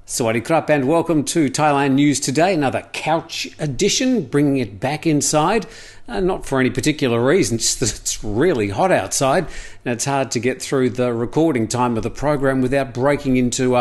Sawadee krap and welcome to Thailand News Today, another couch edition, bringing it back inside. Not for any particular reason, just that it's really hot outside and it's hard to get through the recording time of the program without breaking into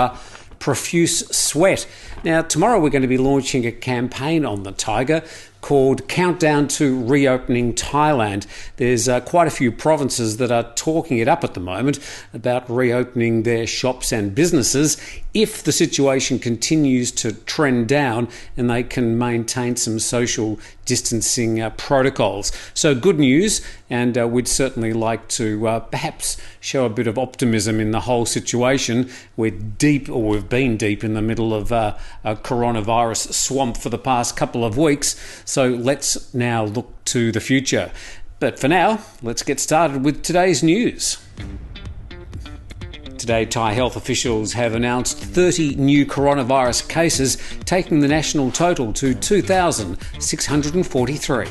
profuse sweat. Now, tomorrow we're going to be launching a campaign on the Thaiger called Countdown to Reopening Thailand. There's quite a few provinces that are talking it up at the moment about reopening their shops and businesses if the situation continues to trend down and they can maintain some social distancing protocols. So good news, and we'd certainly like to perhaps show a bit of optimism in the whole situation. We've been deep in the middle of a coronavirus swamp for the past couple of weeks, so let's now look to the future. But for now, let's get started with today's news. Today, Thai health officials have announced 30 new coronavirus cases, taking the national total to 2,643.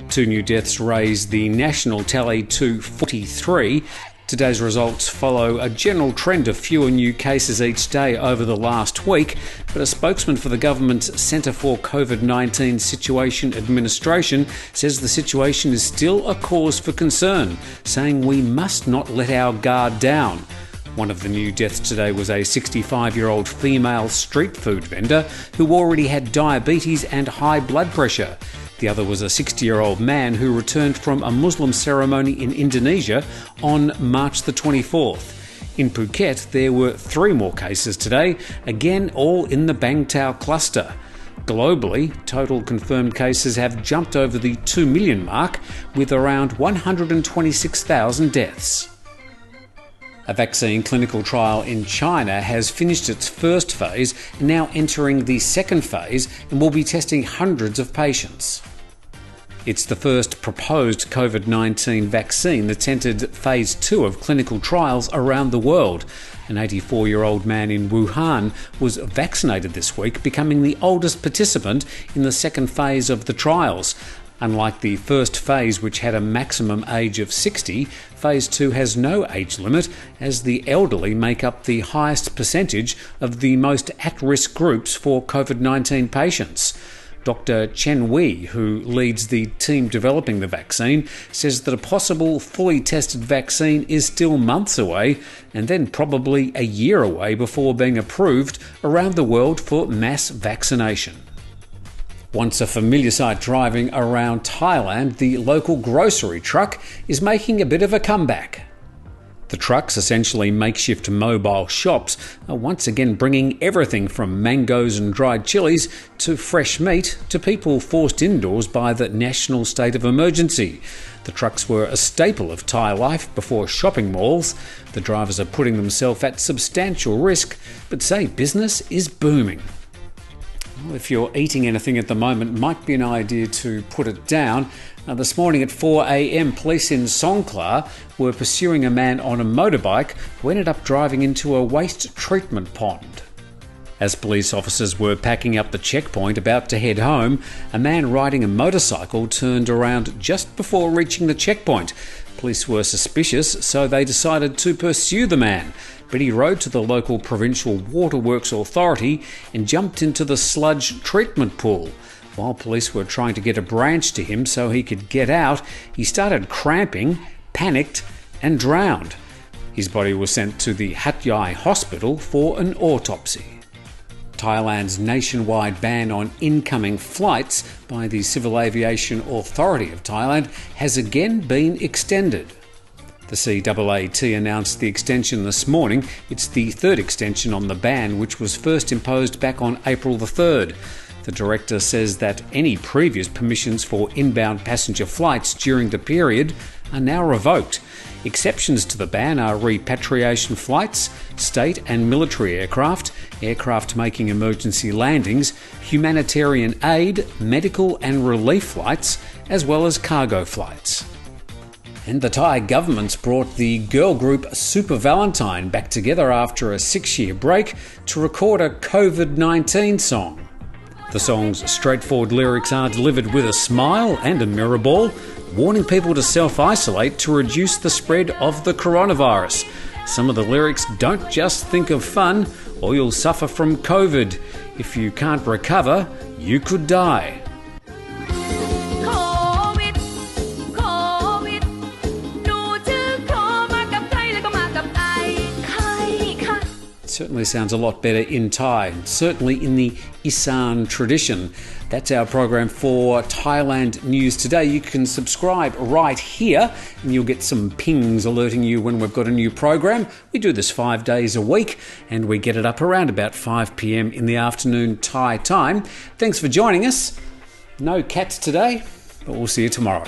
2 new deaths raise the national tally to 43. Today's results follow a general trend of fewer new cases each day over the last week, but a spokesman for the government's Centre for COVID-19 Situation Administration says the situation is still a cause for concern, saying we must not let our guard down. One of the new deaths today was a 65-year-old female street food vendor who already had diabetes and high blood pressure. The other was a 60-year-old man who returned from a Muslim ceremony in Indonesia on March the 24th. In Phuket, there were 3 more cases today, again all in the Bang Tao cluster. Globally, total confirmed cases have jumped over the 2 million mark, with around 126,000 deaths. A vaccine clinical trial in China has finished its first phase and now entering the second phase and will be testing hundreds of patients. It's the first proposed COVID-19 vaccine that's entered phase 2 of clinical trials around the world. An 84-year-old man in Wuhan was vaccinated this week, becoming the oldest participant in the second phase of the trials. Unlike the first phase, which had a maximum age of 60, phase 2 has no age limit, as the elderly make up the highest percentage of the most at-risk groups for COVID-19 patients. Dr. Chen Wei, who leads the team developing the vaccine, says that a possible fully tested vaccine is still months away and then probably a year away before being approved around the world for mass vaccination. Once a familiar sight driving around Thailand, the local grocery truck is making a bit of a comeback. The trucks, essentially makeshift mobile shops, are once again bringing everything from mangoes and dried chilies to fresh meat to people forced indoors by the national state of emergency. The trucks were a staple of Thai life before shopping malls. The drivers are putting themselves at substantial risk, but say business is booming. Well, if you're eating anything at the moment, it might be an idea to put it down. This morning at 4 a.m, police in Songkhla were pursuing a man on a motorbike who ended up driving into a waste treatment pond. As police officers were packing up the checkpoint about to head home, a man riding a motorcycle turned around just before reaching the checkpoint. Police were suspicious, so they decided to pursue the man, but he rode to the local provincial waterworks authority and jumped into the sludge treatment pool. While police were trying to get a branch to him so he could get out, he started cramping, panicked and drowned. His body was sent to the Hat Yai hospital for an autopsy. Thailand's nationwide ban on incoming flights by the Civil Aviation Authority of Thailand has again been extended. The CAAT announced the extension this morning. It's the third extension on the ban, which was first imposed back on April the 3rd. The director says that any previous permissions for inbound passenger flights during the period are now revoked. Exceptions to the ban are repatriation flights, state and military aircraft, aircraft making emergency landings, humanitarian aid, medical and relief flights, as well as cargo flights. And the Thai government's brought the girl group Super Valentine back together after a 6-year break to record a COVID-19 song. The song's straightforward lyrics are delivered with a smile and a mirror ball, warning people to self-isolate to reduce the spread of the coronavirus. Some of the lyrics don't just think of fun, or you'll suffer from COVID. If you can't recover, you could die. Certainly sounds a lot better in Thai, certainly in the Isan tradition. That's our program for Thailand News Today. You can subscribe right here and you'll get some pings alerting you when we've got a new program. We do this 5 days a week and we get it up around about 5 p.m. in the afternoon Thai time. Thanks for joining us. No cats today, but we'll see you tomorrow.